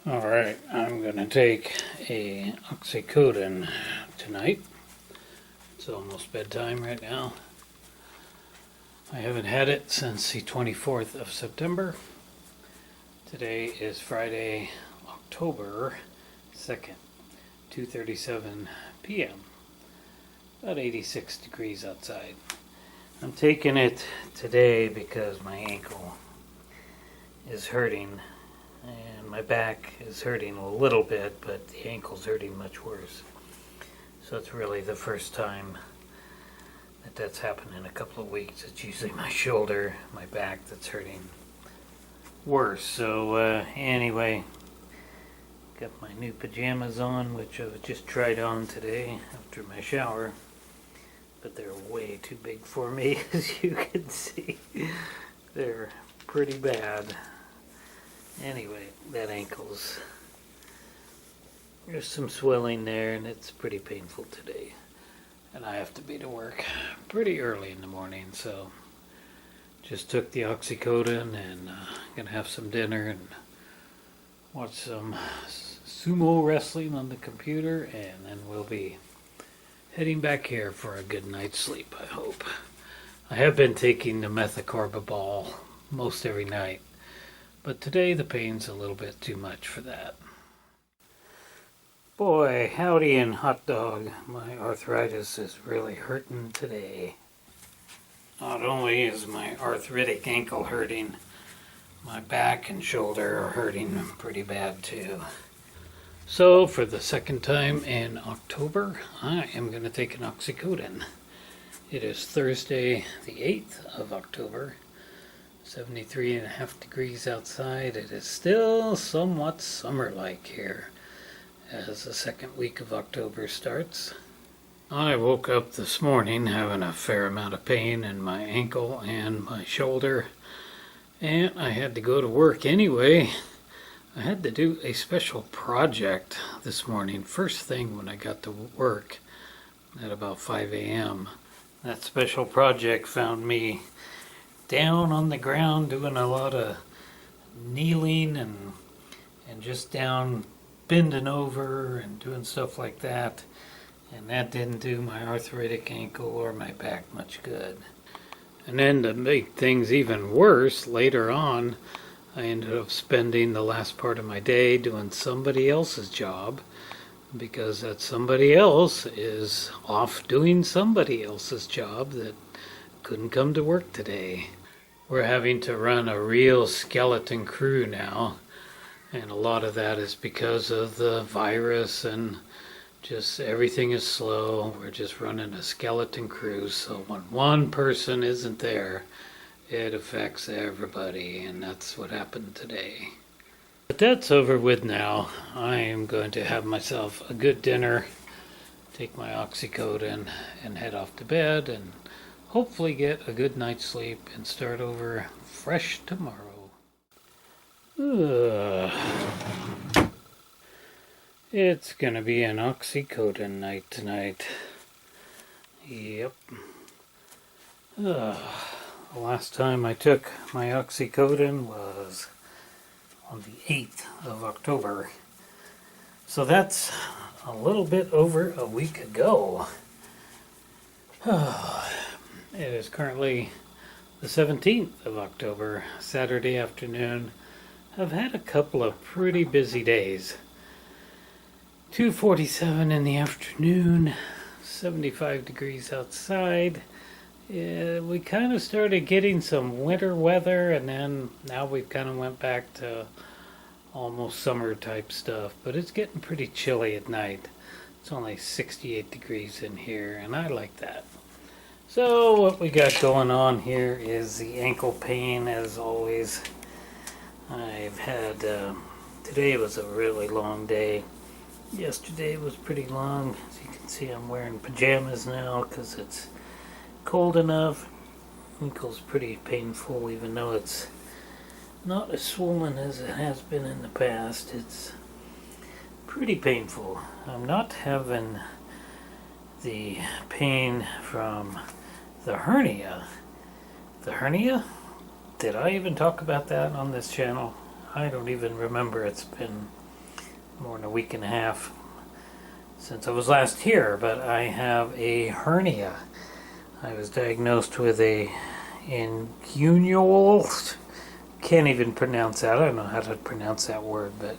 Alright, I'm going to take a OXYCODONE tonight. It's almost bedtime right now. I haven't had it since the 24th of September. Today is Friday, October 2nd, 2:37 p.m. About 86 degrees outside. I'm taking it today because my ankle is hurting and my back is hurting a little bit, but the ankle's hurting much worse. So it's really the first time that that's happened in a couple of weeks. It's usually my shoulder, my back that's hurting worse. So anyway, got my new pajamas on, which I've just tried on today after my shower, but they're way too big for me, as you can see. They're pretty bad. Anyway, that ankle's, there's some swelling there and it's pretty painful today. And I have to be to work pretty early in the morning, so just took the OXYCODONE and gonna have some dinner and watch some sumo wrestling on the computer, and then we'll be heading back here for a good night's sleep, I hope. I have been taking the methocarbamol most every night, but today the pain's a little bit too much for that. Boy, howdy and hot dog, my arthritis is really hurting today. Not only is my arthritic ankle hurting, my back and shoulder are hurting pretty bad too. So for the second time in October, I am going to take an OXYCODONE. It is Thursday the 8th of October. 73.5 degrees outside. It is still somewhat summer-like here as the second week of October starts. I woke up this morning having a fair amount of pain in my ankle and my shoulder, and I had to go to work anyway. I had to do a special project this morning, first thing when I got to work at about 5 a.m. That special project found me down on the ground doing a lot of kneeling and just down bending over and doing stuff like that, and that didn't do my arthritic ankle or my back much good. And then to make things even worse, later on I ended up spending the last part of my day doing somebody else's job, because that somebody else is off doing somebody else's job that couldn't come to work today. We're having to run a real skeleton crew now, and a lot of that is because of the virus and just everything is slow. We're just running a skeleton crew, so when one person isn't there, it affects everybody, and that's what happened today. But that's over with now. I am going to have myself a good dinner, take my OXYCODONE, and head off to bed, and hopefully get a good night's sleep and start over fresh tomorrow. It's gonna be an OXYCODONE night tonight. Yep. The last time I took my OXYCODONE was on the 8th of October. So that's a little bit over a week ago. It is currently the 17th of October, Saturday afternoon. I've had a couple of pretty busy days. 2:47 in the afternoon, 75 degrees outside. We kind of started getting some winter weather, and then now we've kind of went back to almost summer type stuff, but it's getting pretty chilly at night. It's only 68 degrees in here, and I like that. So what we got going on here is the ankle pain, as always. I've had, today was a really long day. Yesterday was pretty long. As you can see, I'm wearing pajamas now because it's cold enough. Ankle's pretty painful, even though it's not as swollen as it has been in the past. It's pretty painful. I'm not having the pain from the hernia. The hernia? Did I even talk about that on this channel? I don't even remember. It's been more than a week and a half since I was last here, but I have a hernia. I was diagnosed with a inguinal, can't even pronounce that. I don't know how to pronounce that word, but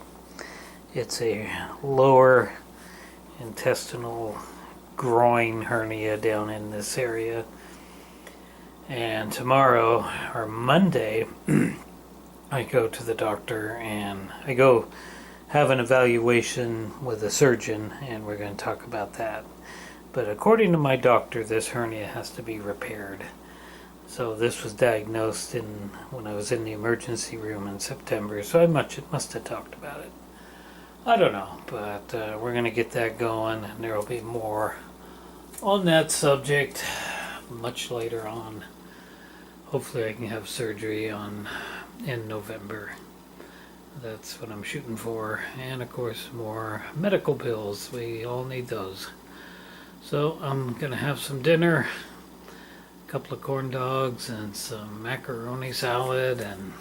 it's a lower intestinal groin hernia down in this area. And tomorrow, or Monday, I go to the doctor and I go have an evaluation with a surgeon, and we're going to talk about that. But according to my doctor, this hernia has to be repaired. So this was diagnosed when I was in the emergency room in September, so I must have talked about it. I don't know, but we're going to get that going, and there will be more on that subject much later on. Hopefully I can have surgery in November. That's what I'm shooting for. And of course, more medical bills. We all need those. So I'm going to have some dinner, a couple of corn dogs and some macaroni salad, and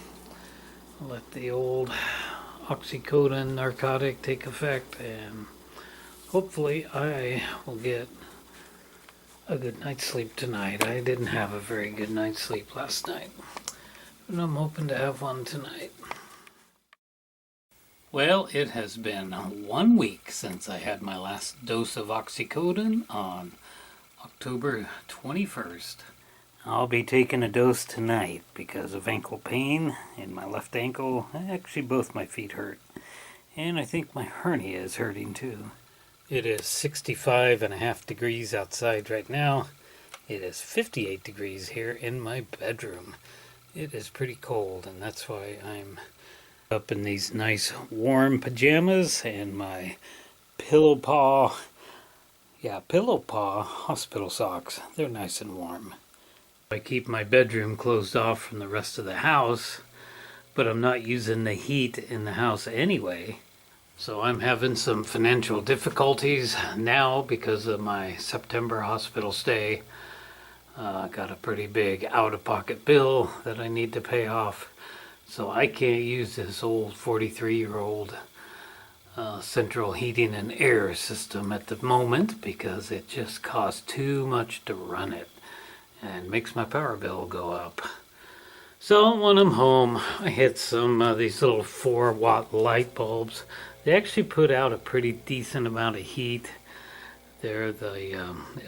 let the old OXYCODONE narcotic take effect, and hopefully I will get a good night's sleep tonight. I didn't have a very good night's sleep last night, but I'm hoping to have one tonight. Well, it has been 1 week since I had my last dose of OXYCODONE on October 21st. I'll be taking a dose tonight because of ankle pain in my left ankle. Actually, both my feet hurt. And I think my hernia is hurting too. It is 65.5 degrees outside right now. It is 58 degrees here in my bedroom. It is pretty cold, and that's why I'm up in these nice warm pajamas and my pillow paw hospital socks. They're nice and warm. I keep my bedroom closed off from the rest of the house, but I'm not using the heat in the house anyway. So I'm having some financial difficulties now because of my September hospital stay. Got a pretty big out-of-pocket bill that I need to pay off. So I can't use this old 43-year-old central heating and air system at the moment because it just costs too much to run it and makes my power bill go up. So when I'm home, I hit some of these little 4-watt light bulbs. They actually put out a pretty decent amount of heat. They're the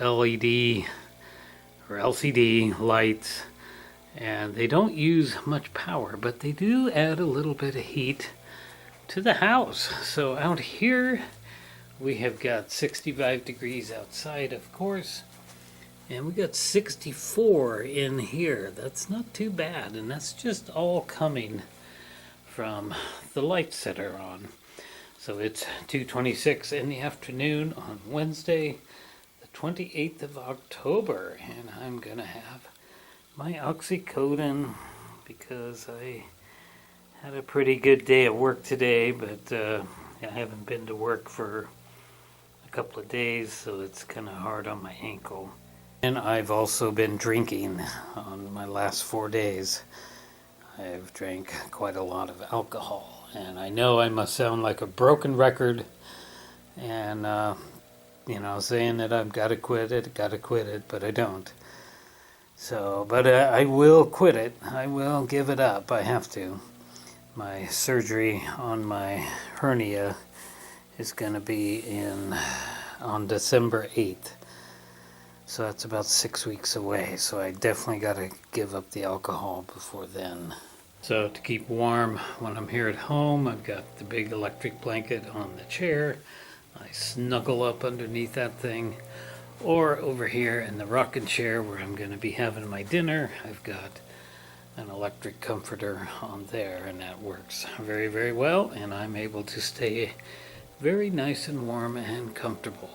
LED or LCD lights, and they don't use much power, but they do add a little bit of heat to the house. So out here we have got 65 degrees outside, of course, and we got 64 in here. That's not too bad, and that's just all coming from the lights that are on. So it's 2:26 in the afternoon on Wednesday, the 28th of October, and I'm gonna have my OXYCODONE because I had a pretty good day at work today, but I haven't been to work for a couple of days, so it's kind of hard on my ankle. And I've also been drinking on my last 4 days. I've drank quite a lot of alcohol, and I know I must sound like a broken record and saying that I've got to quit it, but I don't. So, but I will quit it. I will give it up. I have to. My surgery on my hernia is going to be on December 8th. So that's about 6 weeks away. So I definitely got to give up the alcohol before then. So to keep warm when I'm here at home, I've got the big electric blanket on the chair. I snuggle up underneath that thing. Or over here in the rocking chair where I'm going to be having my dinner, I've got an electric comforter on there, and that works very, very well, and I'm able to stay very nice and warm and comfortable.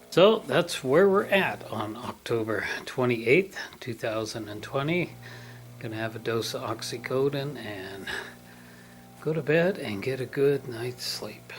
So that's where we're at on October 28th, 2020. Gonna have a dose of OXYCODONE and go to bed and get a good night's sleep.